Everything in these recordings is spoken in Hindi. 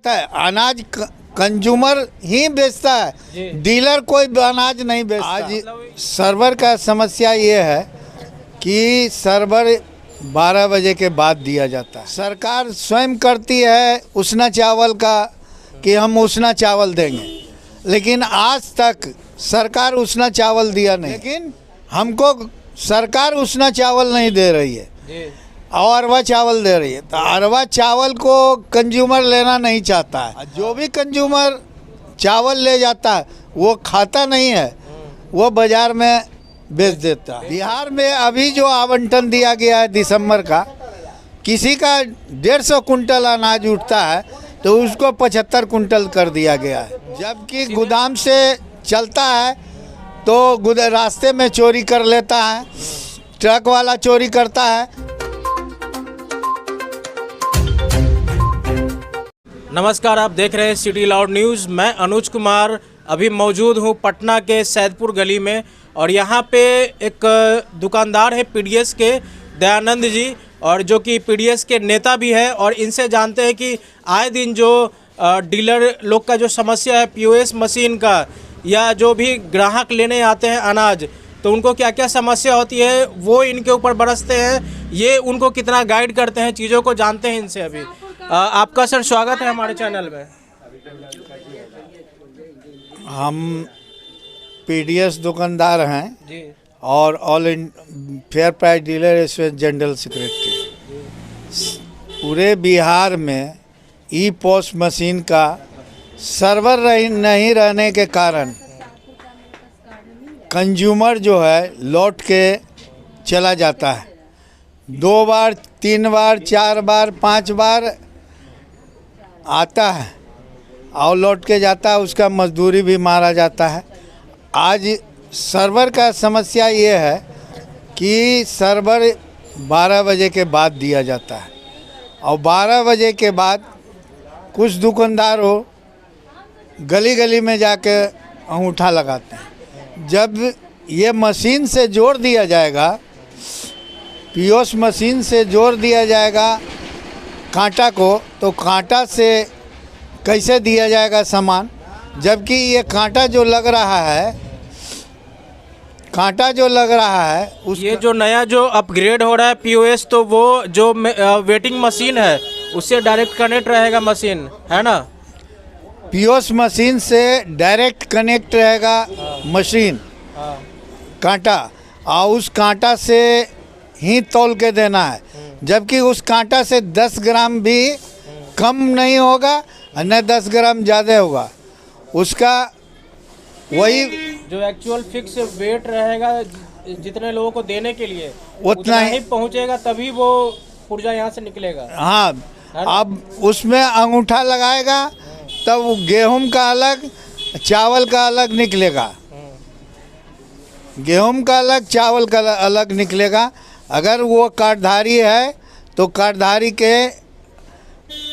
बेचता है अनाज, कंज्यूमर ही बेचता है, डीलर कोई अनाज नहीं बेचता। आज सर्वर का समस्या ये है कि सर्वर 12 बजे के बाद दिया जाता है। सरकार स्वयं करती है उसना चावल का कि हम उसना चावल देंगे, लेकिन आज तक सरकार उसना चावल दिया नहीं। लेकिन हमको सरकार उसना चावल नहीं दे रही है और अरवा चावल दे रही है। तो अरवा चावल को कंज्यूमर लेना नहीं चाहता है। जो भी कंज्यूमर चावल ले जाता है वो खाता नहीं है, वो बाजार में बेच देता है। बिहार में अभी जो आवंटन दिया गया है दिसंबर का, किसी का 150 कुंटल अनाज उठता है तो उसको 75 कुंटल कर दिया गया है। जबकि गोदाम से चलता है तो रास्ते में चोरी कर लेता है, ट्रक वाला चोरी करता है। नमस्कार, आप देख रहे हैं सिटी लाउड न्यूज़। मैं अनुज कुमार अभी मौजूद हूं पटना के सैदपुर गली में और यहां पे एक दुकानदार है पीडीएस के दयानंद जी, और जो कि पीडीएस के नेता भी है। और इनसे जानते हैं कि आए दिन जो डीलर लोग का जो समस्या है पीओएस मशीन का, या जो भी ग्राहक लेने आते हैं अनाज, तो उनको क्या क्या समस्या होती है वो इनके ऊपर बरसते हैं, ये उनको कितना गाइड करते हैं, चीज़ों को जानते हैं इनसे। अभी आपका सर स्वागत है हमारे चैनल में। हम पीडीएस दुकानदार हैं जी, और all fair price dealer association general secretary. पूरे बिहार में ई पॉस मशीन का सर्वर नहीं रहने के कारण कंज्यूमर जो है लौट के चला जाता है। 2 बार 3 बार 4 बार 5 बार आता है और लौट के जाता है, उसका मजदूरी भी मारा जाता है। आज सर्वर का समस्या ये है कि सर्वर 12 बजे के बाद दिया जाता है और 12 बजे के बाद कुछ दुकानदार हो गली गली में जाके अंगूठा लगाते हैं। जब ये मशीन से जोड़ दिया जाएगा, पीओएस मशीन से जोड़ दिया जाएगा कांटा को, तो कांटा से कैसे दिया जाएगा सामान? जबकि ये कांटा जो लग रहा है ये जो नया जो अपग्रेड हो रहा है पीओएस, तो वो जो वेटिंग मशीन है उससे डायरेक्ट कनेक्ट रहेगा मशीन, है ना? पीओएस मशीन से डायरेक्ट कनेक्ट रहेगा मशीन कांटा, और उस कांटा से ही तौल के देना है। जबकि उस कांटा से 10 ग्राम भी कम नहीं होगा और न 10 ग्राम ज़्यादा होगा। उसका वही जो एक्चुअल फिक्स वेट रहेगा जितने लोगों को देने के लिए उतना ही पहुंचेगा, तभी वो पुर्जा यहाँ से निकलेगा। हाँ, अब उसमें अंगूठा लगाएगा तब गेहूं का अलग चावल का अलग निकलेगा, गेहूं का अलग चावल का अलग निकलेगा। अगर वो कार्डधारी है तो कार्डधारी के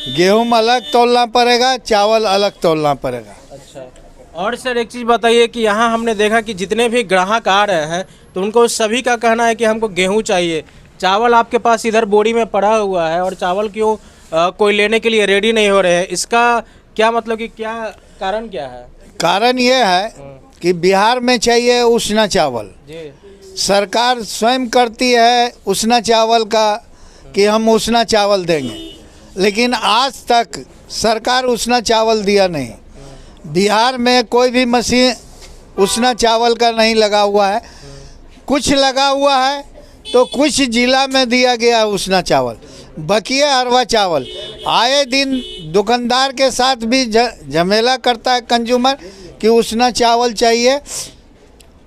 गेहूं अलग तोलना पड़ेगा, चावल अलग तोलना पड़ेगा। अच्छा, और सर एक चीज़ बताइए कि यहाँ हमने देखा कि जितने भी ग्राहक आ रहे हैं तो उनको सभी का कहना है कि हमको गेहूं चाहिए। चावल आपके पास इधर बोरी में पड़ा हुआ है और चावल क्यों कोई लेने के लिए रेडी नहीं हो रहे हैं? इसका क्या मतलब कि क्या कारण क्या है? कारण ये है कि बिहार में चाहिए उसना चावल जी। सरकार स्वयं करती है उसना चावल का कि हम उसना चावल देंगे, लेकिन आज तक सरकार उसना चावल दिया नहीं। बिहार में कोई भी मशीन उसना चावल का नहीं लगा हुआ है। कुछ लगा हुआ है तो कुछ जिला में दिया गया उसना चावल, बकिया अरवा चावल। आए दिन दुकानदार के साथ भी झमेला करता है कंज्यूमर कि उसना चावल चाहिए।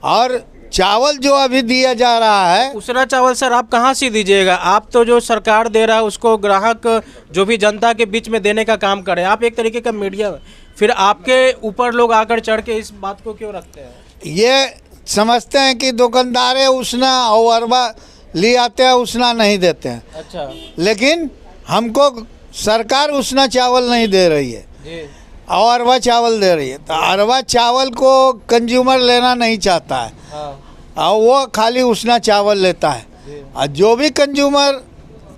और चावल जो अभी दिया जा रहा है उसना चावल सर आप कहाँ से दीजिएगा? आप तो जो सरकार दे रहा है उसको ग्राहक जो भी जनता के बीच में देने का काम करें, आप एक तरीके का मीडिया, फिर आपके ऊपर लोग आकर चढ़ के इस बात को क्यों रखते हैं? ये समझते हैं कि दुकानदार है उसना और अरवा ले आते हैं, उसना नहीं देते हैं। अच्छा, लेकिन हमको सरकार उसना चावल नहीं दे रही है जी, और अरवा चावल दे रही है। तो अरवा चावल को कंज्यूमर लेना नहीं चाहता है। हाँ। और वो खाली उसना चावल लेता है, और जो भी कंज्यूमर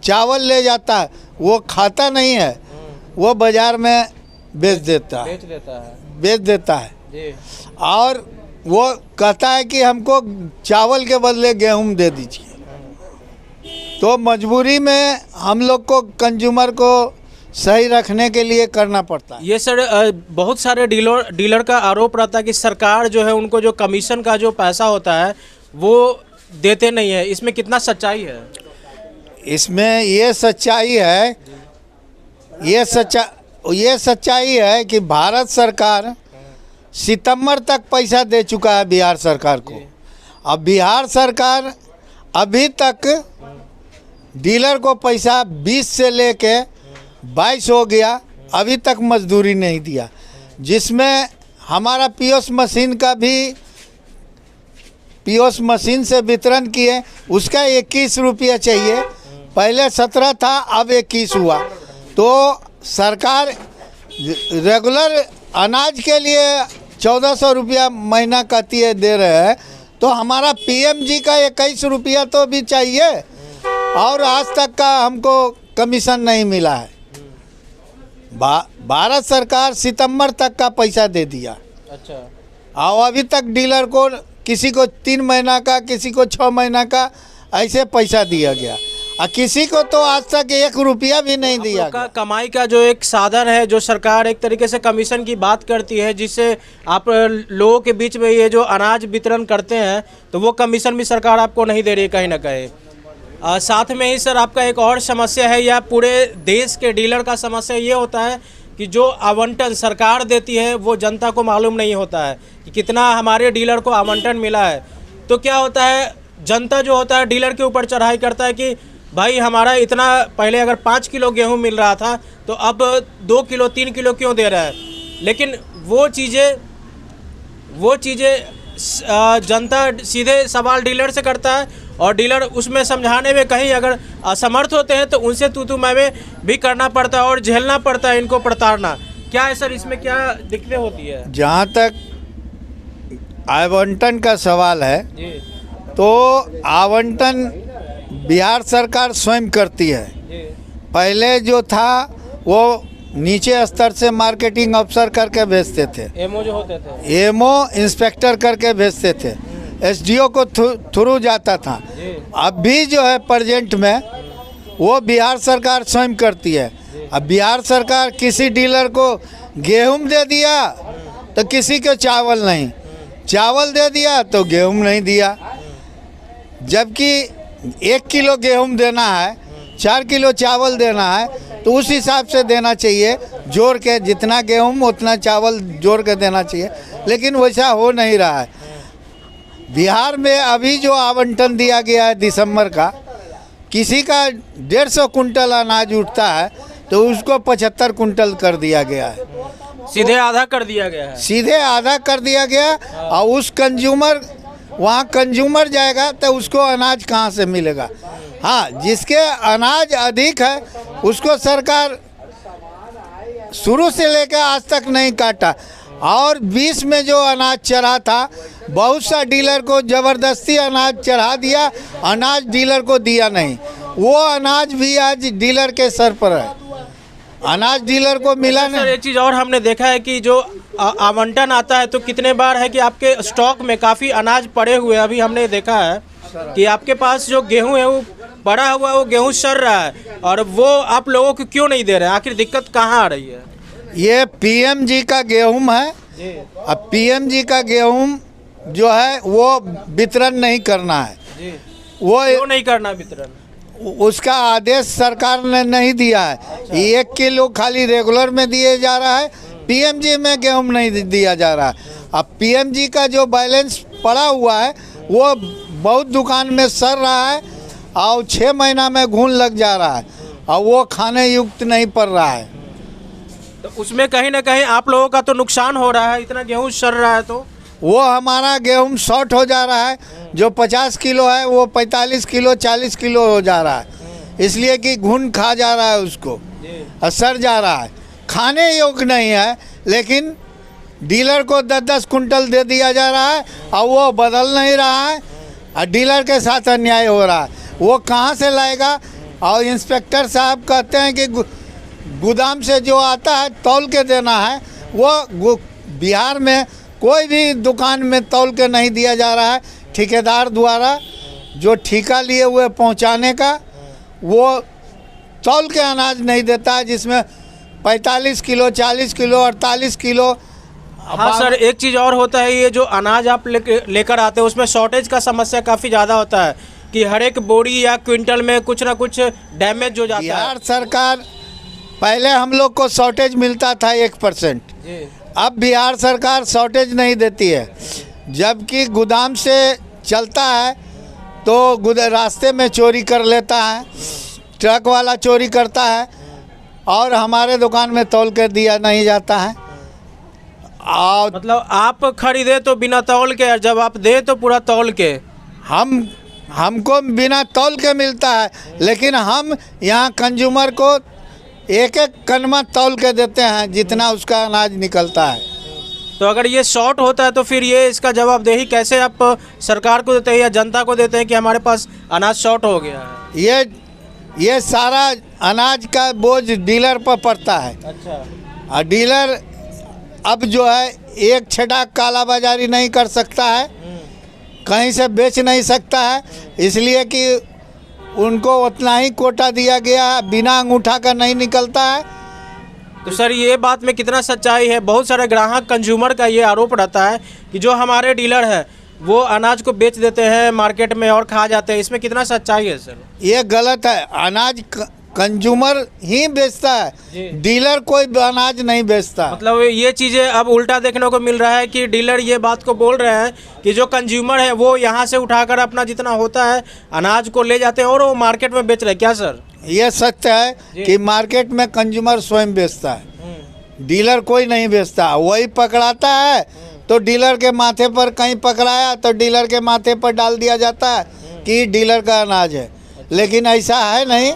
चावल ले जाता है वो खाता नहीं है, वो बाज़ार में बेच देता है, बेच देता है जी। और वो कहता है कि हमको चावल के बदले गेहूं दे दीजिए। तो मजबूरी में हम लोग को कंज्यूमर को सही रखने के लिए करना पड़ता है। ये सर बहुत सारे डीलर का आरोप रहता है कि सरकार जो है उनको जो कमीशन का जो पैसा होता है वो देते नहीं है, इसमें कितना सच्चाई है? इसमें ये सच्चाई है, ये सच्चाई है कि भारत सरकार सितंबर तक पैसा दे चुका है बिहार सरकार को। अब बिहार सरकार अभी तक डीलर को पैसा 20 से लेके 22 हो गया, अभी तक मजदूरी नहीं दिया, जिसमें हमारा पीओएस मशीन का भी पीओएस मशीन से वितरण किए, उसका 21 रुपया चाहिए, पहले 17 था, अब 21 हुआ। तो सरकार रेगुलर अनाज के लिए 1400 रुपया महीना कहती है दे रहे हैं, तो हमारा पीएमजी का 21 रुपया तो भी चाहिए, और आज तक का हमको कमीशन नहीं मिला है। भारत सरकार सितंबर तक का पैसा दे दिया। अच्छा। और अभी तक डीलर को किसी को 3 महीना का, किसी को 6 महीना का ऐसे पैसा दिया गया, और किसी को तो आज तक 1 रुपया भी नहीं दिया गया। कमाई का जो एक साधन है, जो सरकार एक तरीके से कमीशन की बात करती है, जिससे आप लोगों के बीच में ये जो अनाज वितरण करते हैं, तो वो कमीशन भी सरकार आपको नहीं दे रही है कहीं ना कहीं। साथ में ही सर आपका एक और समस्या है, या पूरे देश के डीलर का समस्या ये होता है कि जो आवंटन सरकार देती है वो जनता को मालूम नहीं होता है कि कितना हमारे डीलर को आवंटन मिला है। तो क्या होता है, जनता जो होता है डीलर के ऊपर चढ़ाई करता है कि भाई हमारा इतना, पहले अगर 5 किलो गेहूँ मिल रहा था तो अब 2 किलो 3 किलो क्यों दे रहा है। लेकिन वो चीज़ें जनता सीधे सवाल डीलर से करता है, और डीलर उसमें समझाने में कहीं अगर असमर्थ होते हैं तो उनसे तू मैं भी करना पड़ता है और झेलना पड़ता है इनको प्रताड़ना। क्या है सर, इसमें क्या दिक्कतें होती है? जहाँ तक आवंटन का सवाल है जी, तो आवंटन बिहार सरकार स्वयं करती है। जी। पहले जो था वो नीचे स्तर से मार्केटिंग अफसर करके भेजते थे, एमओ जो होते थे, एमओ इंस्पेक्टर करके भेजते थे, एसडीओ को थ्रू जाता था। अब भी जो है प्रेजेंट में वो बिहार सरकार स्वयं करती है। अब बिहार सरकार किसी डीलर को गेहूं दे दिया तो किसी को चावल नहीं, चावल दे दिया तो गेहूं नहीं दिया। जबकि 1 किलो गेहूं देना है, 4 किलो चावल देना है, तो उस हिसाब से देना चाहिए, जोड़ के जितना गेहूं उतना चावल जोड़ के देना चाहिए, लेकिन वैसा हो नहीं रहा है। बिहार में अभी जो आवंटन दिया गया है दिसंबर का, किसी का 150 कुंटल अनाज उठता है तो उसको 75 कुंटल कर दिया गया है, सीधे आधा कर दिया गया है, सीधे आधा कर दिया गया। और उस कंज्यूमर, वहाँ कंज्यूमर जाएगा तो उसको अनाज कहाँ से मिलेगा? हाँ, जिसके अनाज अधिक है उसको सरकार शुरू से लेकर आज तक नहीं काटा, और 20 में जो अनाज चढ़ा था, बहुत सा डीलर को ज़बरदस्ती अनाज चढ़ा दिया, अनाज डीलर को दिया नहीं। वो अनाज भी आज डीलर के सर पर है, अनाज डीलर को मिला नहीं। सर एक चीज़ और हमने देखा है कि जो आवंटन आता है तो कितने बार है कि आपके स्टॉक में काफ़ी अनाज पड़े हुए हैं। अभी हमने देखा है कि आपके पास जो गेहूँ है वो पड़ा हुआ, वो गेहूँ सड़ रहा है, और वो आप लोगों को क्यों नहीं दे रहे हैं? आखिर दिक्कत कहाँ आ रही है? ये पीएमजी का गेहूं है। अब पीएमजी का गेहूं जो है वो वितरण नहीं करना है। वो क्यों नहीं करना वितरण? उसका आदेश सरकार ने नहीं दिया है। 1 किलो खाली रेगुलर में दिए जा रहा है, पीएमजी में गेहूं नहीं दिया जा रहा है। अब पीएमजी का जो बैलेंस पड़ा हुआ है वो बहुत दुकान में सड़ रहा है, और 6 महीना में घुन लग जा रहा है, और वो खाने युक्त नहीं पड़ रहा है। तो उसमें कहीं ना कहीं आप लोगों का तो नुकसान हो रहा है, इतना गेहूं सड़ रहा है तो वो हमारा गेहूं शॉर्ट हो जा रहा है। जो 50 किलो है वो 45 किलो 40 किलो हो जा रहा है, इसलिए कि घुन खा जा रहा है, उसको असर जा रहा है, खाने योग्य नहीं है। लेकिन डीलर को 10-10 कुंटल दे दिया जा रहा है, और वो बदल नहीं रहा है, और डीलर के साथ अन्याय हो रहा है। वो कहाँ से लाएगा? और इंस्पेक्टर साहब कहते हैं कि गोदाम से जो आता है तौल के देना है, वो बिहार में कोई भी दुकान में तौल के नहीं दिया जा रहा है। ठेकेदार द्वारा जो ठेका लिए हुए पहुंचाने का, वो तौल के अनाज नहीं देता है, जिसमें 45 किलो, 40 किलो, 48 किलो। हाँ सर, एक चीज़ और होता है, ये जो अनाज आप लेकर आते हैं उसमें शॉर्टेज का समस्या काफ़ी ज़्यादा होता है कि हर एक बोरी या क्विंटल में कुछ ना कुछ डैमेज हो जाता है। बिहार सरकार, पहले हम लोग को शॉर्टेज मिलता था 1%, अब बिहार सरकार शॉर्टेज नहीं देती है, जबकि गोदाम से चलता है तो रास्ते में चोरी कर लेता है, ट्रक वाला चोरी करता है और हमारे दुकान में तौल के दिया नहीं जाता है। और मतलब आप खरीदे तो बिना तौल के, और जब आप दे तो पूरा तौल के। हमको बिना तौल के मिलता है, लेकिन हम यहाँ कंज्यूमर को एक एक कनमा तौल के देते हैं जितना उसका अनाज निकलता है। तो अगर ये शॉर्ट होता है तो फिर ये इसका जवाबदेही कैसे आप सरकार को देते हैं या जनता को देते हैं कि हमारे पास अनाज शॉर्ट हो गया है? ये सारा अनाज का बोझ डीलर पर पड़ता है। अच्छा। और डीलर अब जो है एक छटा कालाबाजारी नहीं कर सकता है, कहीं से बेच नहीं सकता है, इसलिए कि उनको उतना ही कोटा दिया गया है, बिना अंगूठा का नहीं निकलता है। तो सर ये बात में कितना सच्चाई है? बहुत सारे ग्राहक कंज्यूमर का ये आरोप रहता है कि जो हमारे डीलर हैं वो अनाज को बेच देते हैं मार्केट में और खा जाते हैं, इसमें कितना सच्चाई है सर? ये गलत है, अनाज कंज्यूमर ही बेचता है, डीलर कोई अनाज नहीं बेचता। मतलब ये चीज़ें अब उल्टा देखने को मिल रहा है कि डीलर ये बात को बोल रहे हैं कि जो कंज्यूमर है वो यहाँ से उठाकर अपना जितना होता है अनाज को ले जाते हैं और वो मार्केट में बेच रहे हैं। क्या सर? ये सत्य है कि मार्केट में कंज्यूमर स्वयं बेचता है, डीलर कोई नहीं बेचता। वही पकड़ाता है तो डीलर के माथे पर, कहीं पकड़ाया तो डीलर के माथे पर डाल दिया जाता है कि डीलर का अनाज है, लेकिन ऐसा है नहीं।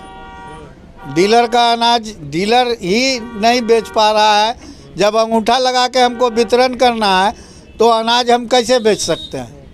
डीलर का अनाज डीलर ही नहीं बेच पा रहा है। जब अंगूठा लगा के हमको वितरण करना है तो अनाज हम कैसे बेच सकते हैं?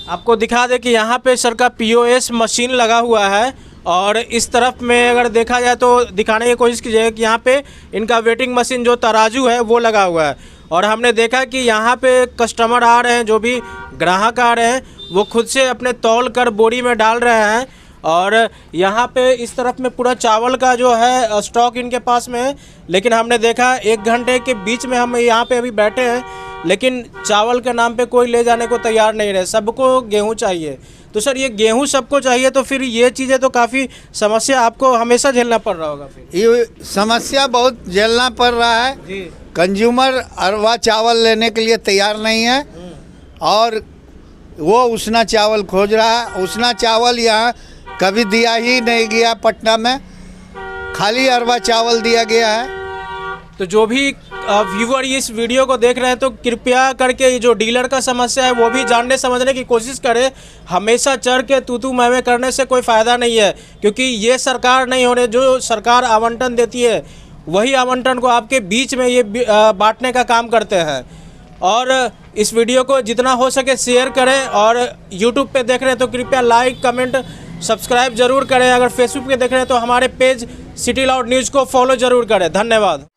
आपको दिखा दे कि यहाँ पे सर का POS मशीन लगा हुआ है और इस तरफ में अगर देखा जाए तो दिखाने की कोशिश कीजिए कि यहाँ पे इनका वेटिंग मशीन जो तराजू है वो लगा हुआ है। और हमने देखा कि यहाँ पे कस्टमर आ रहे हैं, जो भी ग्राहक आ रहे हैं वो खुद से अपने तौल कर बोरी में डाल रहे हैं। और यहाँ पे इस तरफ में पूरा चावल का जो है स्टॉक इनके पास में है, लेकिन हमने देखा 1 घंटे के बीच में हम यहाँ पे अभी बैठे हैं, लेकिन चावल के नाम पे कोई ले जाने को तैयार नहीं रहे। सबको गेहूँ चाहिए। तो सर ये गेहूँ सबको चाहिए तो फिर ये चीज़ें तो काफ़ी समस्या आपको हमेशा झेलना पड़ रहा होगा। फिर ये समस्या बहुत झेलना पड़ रहा है जी। कंज्यूमर अरवा चावल लेने के लिए तैयार नहीं है और वो उसना चावल खोज रहा है। उसना चावल यहाँ कभी दिया ही नहीं गया, पटना में खाली अरवा चावल दिया गया है। तो जो भी व्यूअर इस वीडियो को देख रहे हैं तो कृपया करके ये जो डीलर का समस्या है वो भी जानने समझने की कोशिश करें। हमेशा चढ़ के तू मैं करने से कोई फ़ायदा नहीं है, क्योंकि ये सरकार नहीं होने, जो सरकार आवंटन देती है वही आवंटन को आपके बीच में ये बांटने का काम करते हैं। और इस वीडियो को जितना हो सके शेयर करें और यूट्यूब पे देख रहे हैं तो कृपया लाइक, कमेंट, सब्सक्राइब जरूर करें। अगर फेसबुक पे देख रहे हैं तो हमारे पेज सिटी लाउड न्यूज़ को फॉलो जरूर करें। धन्यवाद।